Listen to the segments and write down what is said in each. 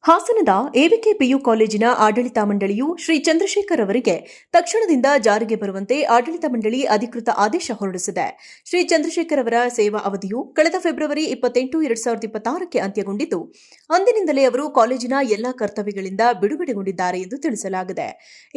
ಹಾಸನದ AVK PU ಕಾಲೇಜಿನ ಆಡಳಿತ ಮಂಡಳಿಯು ಶ್ರೀ ಚಂದ್ರಶೇಖರ್ ಅವರಿಗೆ ತಕ್ಷಣದಿಂದ ಜಾರಿಗೆ ಬರುವಂತೆ ಆಡಳಿತ ಮಂಡಳಿ ಅಧಿಕೃತ ಆದೇಶ ಹೊರಡಿಸಿದೆ. ಶ್ರೀ ಚಂದ್ರಶೇಖರ್ ಅವರ ಸೇವಾ ಅವಧಿಯು ಕಳೆದ ಫೆಬ್ರವರಿ 28, 2026ಕ್ಕೆ ಅಂತ್ಯಗೊಂಡಿದ್ದು, ಅಂದಿನಿಂದಲೇ ಅವರು ಕಾಲೇಜಿನ ಎಲ್ಲಾ ಕರ್ತವ್ಯಗಳಿಂದ ಬಿಡುಗಡೆಗೊಂಡಿದ್ದಾರೆ ಎಂದು ತಿಳಿಸಲಾಗಿದೆ.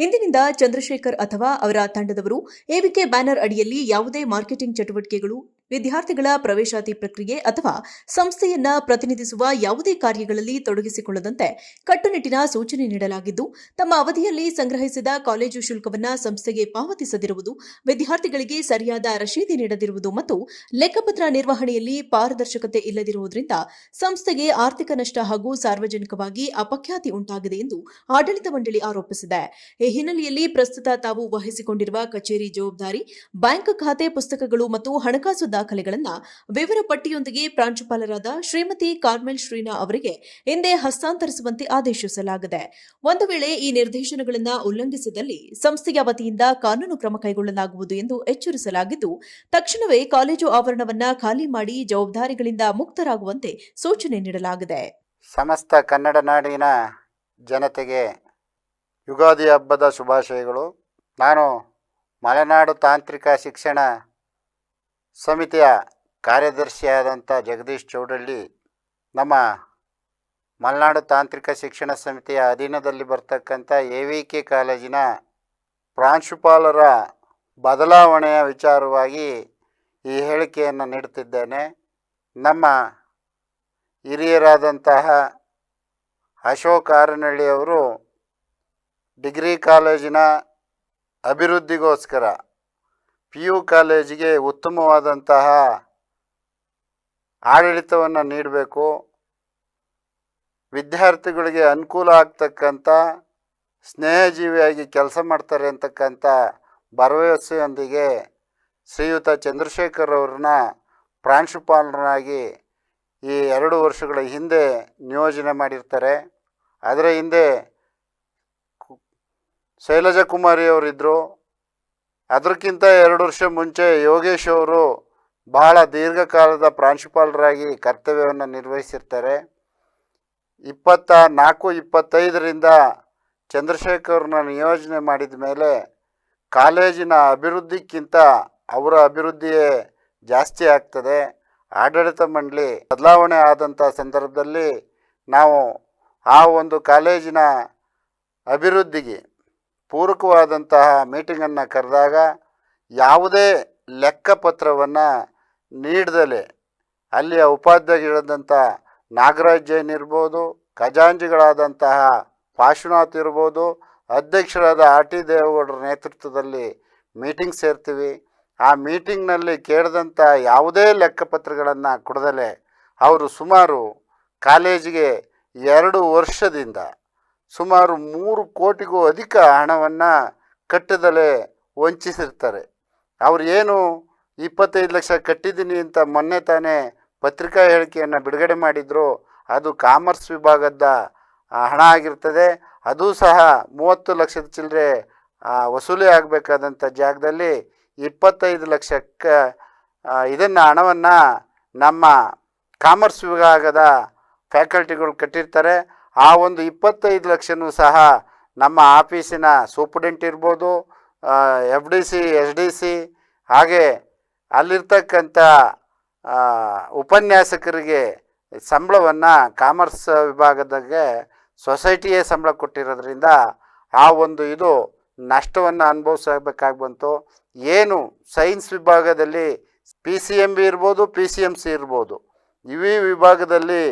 ಇಂದಿನಿಂದ ಚಂದ್ರಶೇಖರ್ ಅಥವಾ ಅವರ ತಂಡದವರು ಎವಿಕೆ ಬ್ಯಾನರ್ ಅಡಿಯಲ್ಲಿ ಯಾವುದೇ ಮಾರ್ಕೆಟಿಂಗ್ ಚಟುವಟಿಕೆಗಳು, ವಿದ್ಯಾರ್ಥಿಗಳ ಪ್ರವೇಶಾತಿ ಪ್ರಕ್ರಿಯೆ ಅಥವಾ ಸಂಸ್ಥೆಯನ್ನ ಪ್ರತಿನಿಧಿಸುವ ಯಾವುದೇ ಕಾರ್ಯಗಳಲ್ಲಿ ತೊಡಗಿಸಿಕೊಳ್ಳದಂತೆ ಕಟ್ಟುನಿಟ್ಟಿನ ಸೂಚನೆ ನೀಡಲಾಗಿದ್ದು, ತಮ್ಮ ಅವಧಿಯಲ್ಲಿ ಸಂಗ್ರಹಿಸಿದ ಕಾಲೇಜು ಶುಲ್ಕವನ್ನ ಸಂಸ್ಥೆಗೆ ಪಾವತಿಸದಿರುವುದು, ವಿದ್ಯಾರ್ಥಿಗಳಿಗೆ ಸರಿಯಾದ ರಶೀದಿ ನೀಡದಿರುವುದು ಮತ್ತು ಲೆಕ್ಕಪತ್ರ ನಿರ್ವಹಣೆಯಲ್ಲಿ ಪಾರದರ್ಶಕತೆ ಇಲ್ಲದಿರುವುದರಿಂದ ಸಂಸ್ಥೆಗೆ ಆರ್ಥಿಕ ನಷ್ಟ ಹಾಗೂ ಸಾರ್ವಜನಿಕವಾಗಿ ಅಪಖ್ಯಾತಿ ಉಂಟಾಗಿದೆ ಎಂದು ಆಡಳಿತ ಮಂಡಳಿ ಆರೋಪಿಸಿದೆ. ಈ ಹಿನ್ನೆಲೆಯಲ್ಲಿ ಪ್ರಸ್ತುತ ತಾವು ವಹಿಸಿಕೊಂಡಿರುವ ಕಚೇರಿ ಜವಾಬ್ದಾರಿ, ಬ್ಯಾಂಕ್ ಖಾತೆ ಪುಸ್ತಕಗಳು ಮತ್ತು ಹಣಕಾಸು ದಾಖಲೆಗಳನ್ನು ವಿವರ ಪಟ್ಟಿಯೊಂದಿಗೆ ಪ್ರಾಂಶುಪಾಲರಾದ ಶ್ರೀಮತಿ ಕಾರ್ಮೆಲ್ ಶ್ರೀನಾ ಅವರಿಗೆ ಹಿಂದೆ ಹಸ್ತಾಂತರಿಸುವಂತೆ ಆದೇಶಿಸಲಾಗಿದೆ. ಒಂದು ವೇಳೆ ಈ ನಿರ್ದೇಶನಗಳನ್ನು ಉಲ್ಲಂಘಿಸಿದಲ್ಲಿ ಸಂಸ್ಥೆಯ ವತಿಯಿಂದ ಕಾನೂನು ಕ್ರಮ ಕೈಗೊಳ್ಳಲಾಗುವುದು ಎಂದು ಎಚ್ಚರಿಸಲಾಗಿದ್ದು, ತಕ್ಷಣವೇ ಕಾಲೇಜು ಆವರಣವನ್ನು ಖಾಲಿ ಮಾಡಿ ಜವಾಬ್ದಾರಿಗಳಿಂದ ಮುಕ್ತರಾಗುವಂತೆ ಸೂಚನೆ ನೀಡಲಾಗಿದೆ. ಸಮಸ್ತ ಕನ್ನಡ ನಾಡಿನ ಜನತೆಗೆ ಯುಗಾದಿ ಹಬ್ಬದ ಶುಭಾಶಯಗಳು. ನಾನು ಮಲೆನಾಡು ತಾಂತ್ರಿಕ ಶಿಕ್ಷಣ ಸಮಿತಿಯ ಕಾರ್ಯದರ್ಶಿಯಾದಂಥ ಜಗದೀಶ್ ಚೌಡಳ್ಳಿ, ನಮ್ಮ ಮಲೆನಾಡು ತಾಂತ್ರಿಕ ಶಿಕ್ಷಣ ಸಮಿತಿಯ ಅಧೀನದಲ್ಲಿ ಬರ್ತಕ್ಕಂಥ ಎವಿಕೆ ಕಾಲೇಜಿನ ಪ್ರಾಂಶುಪಾಲರ ಬದಲಾವಣೆಯ ವಿಚಾರವಾಗಿ ಈ ಹೇಳಿಕೆಯನ್ನು ನೀಡುತ್ತಿದ್ದೇನೆ. ನಮ್ಮ ಹಿರಿಯರಾದಂತಹ ಅಶೋಕ್ ಆರನಹಳ್ಳಿಯವರು ಡಿಗ್ರಿ ಕಾಲೇಜಿನ ಅಭಿವೃದ್ಧಿಗೋಸ್ಕರ PU ಕಾಲೇಜಿಗೆ ಉತ್ತಮವಾದಂತಹ ಆಡಳಿತವನ್ನು ನೀಡಬೇಕು, ವಿದ್ಯಾರ್ಥಿಗಳಿಗೆ ಅನುಕೂಲ ಆಗ್ತಕ್ಕಂಥ ಸ್ನೇಹಜೀವಿಯಾಗಿ ಕೆಲಸ ಮಾಡ್ತಾರೆ ಅಂತಕ್ಕಂಥ ಭರವಸೆಯೊಂದಿಗೆ ಶ್ರೀಯುತ ಚಂದ್ರಶೇಖರ್ ಅವ್ರನ್ನ ಪ್ರಾಂಶುಪಾಲರಾಗಿ ಈ 2 ವರ್ಷಗಳ ಹಿಂದೆ ನಿಯೋಜನೆ ಮಾಡಿರ್ತಾರೆ. ಅದರ ಹಿಂದೆ ಶೈಲಜಾ ಕುಮಾರಿ ಅವರಿದ್ದರು. ಅದಕ್ಕಿಂತ 2 ವರ್ಷ ಮುಂಚೆ ಯೋಗೇಶ್ ಅವರು ಬಹಳ ದೀರ್ಘಕಾಲದ ಪ್ರಾಂಶುಪಾಲರಾಗಿ ಕರ್ತವ್ಯವನ್ನು ನಿರ್ವಹಿಸಿರ್ತಾರೆ. 24-25ರಿಂದ ಚಂದ್ರಶೇಖರ್ನ ನಿಯೋಜನೆ ಮಾಡಿದ ಮೇಲೆ ಕಾಲೇಜಿನ ಅಭಿವೃದ್ಧಿಕ್ಕಿಂತ ಅವರ ಅಭಿವೃದ್ಧಿಯೇ ಜಾಸ್ತಿ ಆಗ್ತದೆ. ಆಡಳಿತ ಮಂಡಳಿ ಬದಲಾವಣೆ ಆದಂಥ ಸಂದರ್ಭದಲ್ಲಿ ನಾವು ಆ ಒಂದು ಕಾಲೇಜಿನ ಅಭಿವೃದ್ಧಿಗೆ ಪೂರಕವಾದಂತಹ ಮೀಟಿಂಗನ್ನು ಕರೆದಾಗ ಯಾವುದೇ ಲೆಕ್ಕಪತ್ರವನ್ನು ನೀಡದಲೇ ಅಲ್ಲಿಯ ಉಪಾಧ್ಯಕ್ಷರಾದಂಥ ನಾಗರಾಜ್ ಜೈನ್ ಇರ್ಬೋದು, ಖಜಾಂಚಿಗಳಾದಂತಹ ಪಾಶುನಾಥ್ ಇರ್ಬೋದು, ಅಧ್ಯಕ್ಷರಾದ RT ದೇವೇಗೌಡರ ನೇತೃತ್ವದಲ್ಲಿ ಮೀಟಿಂಗ್ ಸೇರ್ತೀವಿ. ಆ ಮೀಟಿಂಗ್ನಲ್ಲಿ ಕೇಳಿದಂಥ ಯಾವುದೇ ಲೆಕ್ಕಪತ್ರಗಳನ್ನು ಕೊಡದಲೇ ಅವರು ಸುಮಾರು ಕಾಲೇಜಿಗೆ 2 ವರ್ಷದಿಂದ ಸುಮಾರು 3 ಕೋಟಿಗೂ ಅಧಿಕ ಹಣವನ್ನು ಕಟ್ಟದಲೇ ವಂಚಿಸಿರ್ತಾರೆ. ಅವರು ಏನು 25 ಲಕ್ಷ ಕಟ್ಟಿದ್ದೀನಿ ಅಂತ ಮೊನ್ನೆ ತಾನೇ ಪತ್ರಿಕಾ ಹೇಳಿಕೆಯನ್ನು ಬಿಡುಗಡೆ ಮಾಡಿದ್ರು, ಅದು ಕಾಮರ್ಸ್ ವಿಭಾಗದ ಹಣ ಆಗಿರ್ತದೆ. ಅದು ಸಹ 30 ಲಕ್ಷದ ಚಿಲ್ಲರೆ ವಸೂಲಿ ಆಗಬೇಕಾದಂಥ ಜಾಗದಲ್ಲಿ 25 ಲಕ್ಷಕ್ಕೆ ಹಣವನ್ನು ನಮ್ಮ ಕಾಮರ್ಸ್ ವಿಭಾಗದ ಫ್ಯಾಕಲ್ಟಿಗಳು ಕಟ್ಟಿರ್ತಾರೆ. ಆ ಒಂದು 25 ಲಕ್ಷನೂ ಸಹ ನಮ್ಮ ಆಫೀಸಿನ ಸೂಪ್ರಿಡೆಂಟ್ ಇರ್ಬೋದು, FDC, SDC, ಹಾಗೆ ಅಲ್ಲಿರ್ತಕ್ಕಂಥ ಉಪನ್ಯಾಸಕರಿಗೆ ಸಂಬಳವನ್ನು ಕಾಮರ್ಸ್ ವಿಭಾಗದಾಗೆ ಸೊಸೈಟಿಯೇ ಸಂಬಳ ಕೊಟ್ಟಿರೋದ್ರಿಂದ ಆ ಒಂದು ನಷ್ಟವನ್ನು ಅನುಭವಿಸಬೇಕಾಗಿ ಬಂತು. ಏನು ಸೈನ್ಸ್ ವಿಭಾಗದಲ್ಲಿ PCMB ಇರ್ಬೋದು, PCMC ಇರ್ಬೋದು, ಈ ವಿಭಾಗದಲ್ಲಿ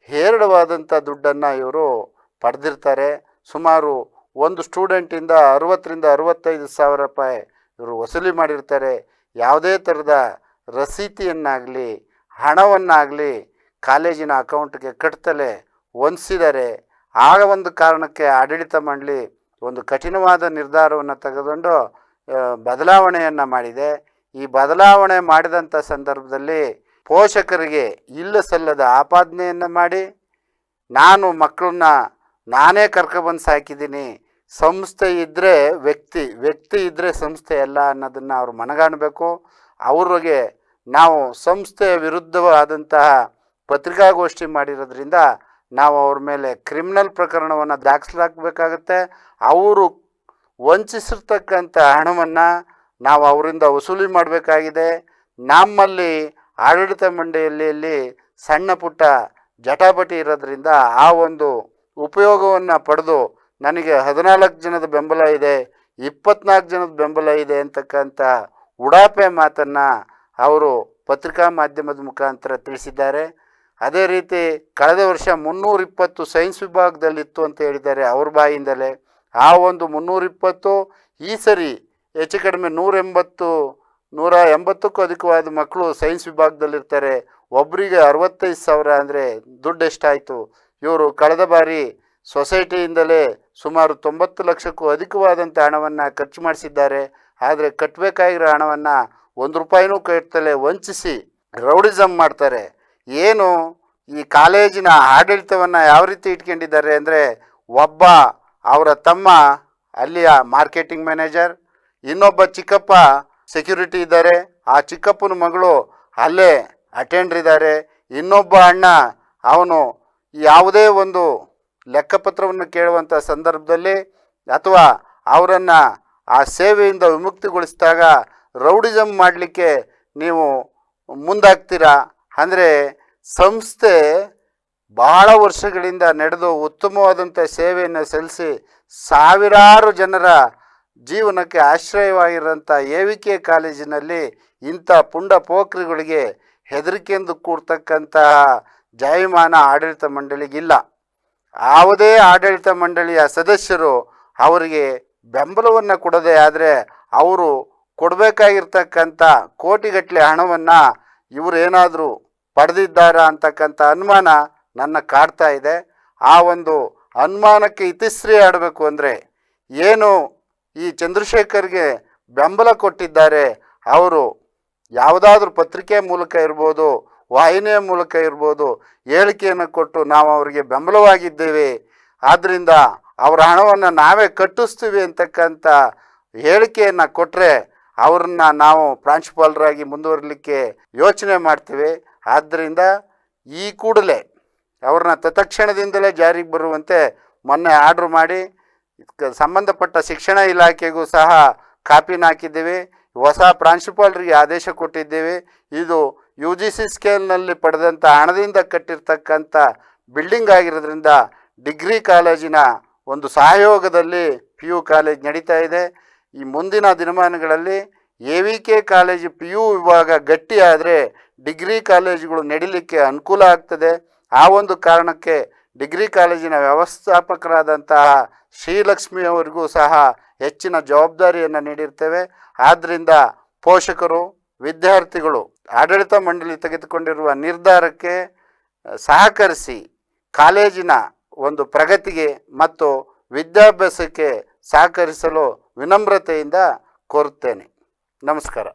ಹೇರಳವಾದಂಥ ದುಡ್ಡನ್ನು ಇವರು ಪಡೆದಿರ್ತಾರೆ. ಸುಮಾರು ಒಂದು ಸ್ಟೂಡೆಂಟಿಂದ 60ರಿಂದ 65 ಸಾವಿರ ರೂಪಾಯಿ ಇವರು ವಸೂಲಿ ಮಾಡಿರ್ತಾರೆ. ಯಾವುದೇ ಥರದ ರಸೀತಿಯನ್ನಾಗಲಿ ಹಣವನ್ನಾಗಲಿ ಕಾಲೇಜಿನ ಅಕೌಂಟ್ಗೆ ಕಟ್ತಲೇ ವಂಚಿಸಿದ್ದಾರೆ. ಆಗ ಒಂದು ಕಾರಣಕ್ಕೆ ಆಡಳಿತ ಮಂಡಳಿ ಒಂದು ಕಠಿಣವಾದ ನಿರ್ಧಾರವನ್ನು ತೆಗೆದುಕೊಂಡು ಬದಲಾವಣೆಯನ್ನು ಮಾಡಿದೆ. ಈ ಬದಲಾವಣೆ ಮಾಡಿದಂಥ ಸಂದರ್ಭದಲ್ಲಿ ಪೋಷಕರಿಗೆ ಇಲ್ಲ ಸಲ್ಲದ ಆಪಾದನೆಯನ್ನು ಮಾಡಿ, ನಾನು ಮಕ್ಕಳನ್ನ ನಾನೇ ಕರ್ಕೊಬಂದು ಸಾಕಿದ್ದೀನಿ, ಸಂಸ್ಥೆ ಇದ್ದರೆ ವ್ಯಕ್ತಿ ಇದ್ದರೆ ಸಂಸ್ಥೆ ಅಲ್ಲ ಅನ್ನೋದನ್ನು ಅವರು ಮನಗಾಣಬೇಕು. ಅವ್ರಿಗೆ ನಾವು ಸಂಸ್ಥೆಯ ವಿರುದ್ಧವಾದಂತಹ ಪತ್ರಿಕಾಗೋಷ್ಠಿ ಮಾಡಿರೋದ್ರಿಂದ ನಾವು ಅವ್ರ ಮೇಲೆ ಕ್ರಿಮಿನಲ್ ಪ್ರಕರಣವನ್ನು ದಾಖಲಾಗಬೇಕಾಗತ್ತೆ. ಅವರು ವಂಚಿಸಿರ್ತಕ್ಕಂಥ ಹಣವನ್ನು ನಾವು ಅವರಿಂದ ವಸೂಲಿ ಮಾಡಬೇಕಾಗಿದೆ. ನಮ್ಮಲ್ಲಿ ಆಡಳಿತ ಮಂಡಳಿಯಲ್ಲಿ ಸಣ್ಣ ಪುಟ್ಟ ಜಟಾಪಟಿ ಇರೋದ್ರಿಂದ ಆ ಒಂದು ಉಪಯೋಗವನ್ನು ಪಡೆದು ನನಗೆ 14 ಜನದ ಬೆಂಬಲ ಇದೆ, 24 ಜನದ ಬೆಂಬಲ ಇದೆ ಅಂತಕ್ಕಂಥ ಉಡಾಪೆ ಮಾತನ್ನು ಅವರು ಪತ್ರಿಕಾ ಮಾಧ್ಯಮದ ಮುಖಾಂತರ ತಿಳಿಸಿದ್ದಾರೆ. ಅದೇ ರೀತಿ ಕಳೆದ ವರ್ಷ 320 ಸೈನ್ಸ್ ವಿಭಾಗದಲ್ಲಿತ್ತು ಅಂತ ಹೇಳಿದ್ದಾರೆ ಅವ್ರ ಬಾಯಿಂದಲೇ. ಆ ಒಂದು 320 ಈ ಸರಿ ಹೆಚ್ಚು ಕಡಿಮೆ 180ಕ್ಕೂ ಅಧಿಕವಾದ ಮಕ್ಕಳು ಸೈನ್ಸ್ ವಿಭಾಗದಲ್ಲಿರ್ತಾರೆ. ಒಬ್ಬರಿಗೆ 65,000 ಅಂದರೆ ದುಡ್ಡು ಎಷ್ಟಾಯಿತು? ಇವರು ಕಳೆದ ಬಾರಿ ಸೊಸೈಟಿಯಿಂದಲೇ ಸುಮಾರು 90 ಲಕ್ಷಕ್ಕೂ ಅಧಿಕವಾದಂಥ ಹಣವನ್ನು ಖರ್ಚು ಮಾಡಿಸಿದ್ದಾರೆ. ಆದರೆ ಕಟ್ಟಬೇಕಾಗಿರೋ ಹಣವನ್ನು 1 ರೂಪಾಯಿನೂ ಕಟ್ಟಲೇ ವಂಚಿಸಿ ರೌಡಿಸಮ್ ಮಾಡ್ತಾರೆ. ಏನು ಈ ಕಾಲೇಜಿನ ಆಡಳಿತವನ್ನು ಯಾವ ರೀತಿ ಇಟ್ಕೊಂಡಿದ್ದಾರೆ ಅಂದರೆ, ಒಬ್ಬ ಅವರ ತಮ್ಮ ಅಲ್ಲಿಯ ಮಾರ್ಕೆಟಿಂಗ್ ಮ್ಯಾನೇಜರ್, ಇನ್ನೊಬ್ಬ ಚಿಕ್ಕಪ್ಪ ಸೆಕ್ಯೂರಿಟಿ ಇದ್ದಾರೆ, ಆ ಚಿಕ್ಕಪ್ಪನ ಮಗಳು ಅಲ್ಲೇ ಅಟೆಂಡ್ರ್ ಇದ್ದಾರೆ, ಇನ್ನೊಬ್ಬ ಅಣ್ಣ ಅವನು ಯಾವುದೇ ಒಂದು ಲೆಕ್ಕಪತ್ರವನ್ನು ಕೇಳುವಂಥ ಸಂದರ್ಭದಲ್ಲಿ ಅಥವಾ ಅವರನ್ನು ಆ ಸೇವೆಯಿಂದ ವಿಮುಕ್ತಿಗೊಳಿಸಿದಾಗ ರೌಡಿಸಮ್ ಮಾಡಲಿಕ್ಕೆ ನೀವು ಮುಂದಾಗ್ತೀರಾ. ಅಂದರೆ ಸಂಸ್ಥೆ ಬಹಳ ವರ್ಷಗಳಿಂದ ನಡೆದು ಉತ್ತಮವಾದಂಥ ಸೇವೆಯನ್ನು ಸಲ್ಲಿಸಿ ಸಾವಿರಾರು ಜನರ ಜೀವನಕ್ಕೆ ಆಶ್ರಯವಾಗಿರೋಂಥ ಎ.ವಿ.ಕೆ ಕಾಲೇಜಿನಲ್ಲಿ ಇಂಥ ಪುಂಡ ಪೋಖ್ರಿಗಳಿಗೆ ಹೆದರಿಕೆಂದು ಕೂಡ್ತಕ್ಕಂತಹ ಜಾಯಮಾನ ಆಡಳಿತ ಮಂಡಳಿಗಿಲ್ಲ. ಯಾವುದೇ ಆಡಳಿತ ಮಂಡಳಿಯ ಸದಸ್ಯರು ಅವರಿಗೆ ಬೆಂಬಲವನ್ನು ಕೊಡದೆ ಆದರೆ ಅವರು ಕೊಡಬೇಕಾಗಿರ್ತಕ್ಕಂಥ ಕೋಟಿಗಟ್ಟಲೆ ಹಣವನ್ನು ಇವರೇನಾದರೂ ಪಡೆದಿದ್ದಾರಾ ಅಂತಕ್ಕಂಥ ಅನುಮಾನ ನನ್ನ ಕಾಡ್ತಾ ಇದೆ. ಆ ಒಂದು ಅನುಮಾನಕ್ಕೆ ಇತಿಶ್ರೀ ಆಡಬೇಕು ಅಂದರೆ ಏನು ಈ ಚಂದ್ರಶೇಖರ್ಗೆ ಬೆಂಬಲ ಕೊಟ್ಟಿದ್ದಾರೆ ಅವರು ಯಾವುದಾದ್ರೂ ಪತ್ರಿಕೆ ಮೂಲಕ ಇರ್ಬೋದು, ವಾಹಿನಿಯ ಮೂಲಕ ಇರ್ಬೋದು, ಹೇಳಿಕೆಯನ್ನು ಕೊಟ್ಟು ನಾವು ಅವರಿಗೆ ಬೆಂಬಲವಾಗಿದ್ದೇವೆ, ಆದ್ದರಿಂದ ಅವರ ಹಣವನ್ನು ನಾವೇ ಕಟ್ಟಿಸ್ತೀವಿ ಅಂತಕ್ಕಂಥ ಹೇಳಿಕೆಯನ್ನು ಕೊಟ್ಟರೆ ಅವ್ರನ್ನ ನಾವು ಪ್ರಾಂಶುಪಾಲರಾಗಿ ಮುಂದುವರಲಿಕ್ಕೆ ಯೋಚನೆ ಮಾಡ್ತೀವಿ. ಆದ್ದರಿಂದ ಈ ಕೂಡಲೇ ಅವ್ರನ್ನ ತತ್ಕ್ಷಣದಿಂದಲೇ ಜಾರಿಗೆ ಬರುವಂತೆ ಮೊನ್ನೆ ಆರ್ಡ್ರ್ ಮಾಡಿ ಸಂಬಂಧಪಟ್ಟ ಶಿಕ್ಷಣ ಇಲಾಖೆಗೂ ಸಹ ಕಾಪಿನ ಹಾಕಿದ್ದೀವಿ. ಹೊಸ ಪ್ರಾಂಶುಪಾಲರಿಗೆ ಆದೇಶ ಕೊಟ್ಟಿದ್ದೀವಿ. ಇದು UGC ಸ್ಕೇಲ್ನಲ್ಲಿ ಪಡೆದಂಥ ಹಣದಿಂದ ಕಟ್ಟಿರ್ತಕ್ಕಂಥ ಬಿಲ್ಡಿಂಗ್ ಆಗಿರೋದ್ರಿಂದ ಡಿಗ್ರಿ ಕಾಲೇಜಿನ ಒಂದು ಸಹಯೋಗದಲ್ಲಿ PU ಕಾಲೇಜ್ ನಡೀತಾ ಇದೆ. ಈ ಮುಂದಿನ ದಿನಮಾನಗಳಲ್ಲಿ ಎ.ವಿ.ಕೆ ಕಾಲೇಜು PU ವಿಭಾಗ ಗಟ್ಟಿಯಾದರೆ ಡಿಗ್ರಿ ಕಾಲೇಜುಗಳು ನಡೀಲಿಕ್ಕೆ ಅನುಕೂಲ ಆಗ್ತದೆ. ಆ ಒಂದು ಕಾರಣಕ್ಕೆ ಡಿಗ್ರಿ ಕಾಲೇಜಿನ ವ್ಯವಸ್ಥಾಪಕರಾದಂತಹ ಶ್ರೀಲಕ್ಷ್ಮಿ ಅವರಿಗೂ ಸಹ ಹೆಚ್ಚಿನ ಜವಾಬ್ದಾರಿಯನ್ನು ನೀಡಿರ್ತೇವೆ. ಆದ್ದರಿಂದ ಪೋಷಕರು, ವಿದ್ಯಾರ್ಥಿಗಳು ಆಡಳಿತ ಮಂಡಳಿ ತೆಗೆದುಕೊಂಡಿರುವ ನಿರ್ಧಾರಕ್ಕೆ ಸಹಕರಿಸಿ ಕಾಲೇಜಿನ ಒಂದು ಪ್ರಗತಿಗೆ ಮತ್ತು ವಿದ್ಯಾಭ್ಯಾಸಕ್ಕೆ ಸಹಕರಿಸಲು ವಿನಮ್ರತೆಯಿಂದ ಕೋರುತ್ತೇನೆ. ನಮಸ್ಕಾರ.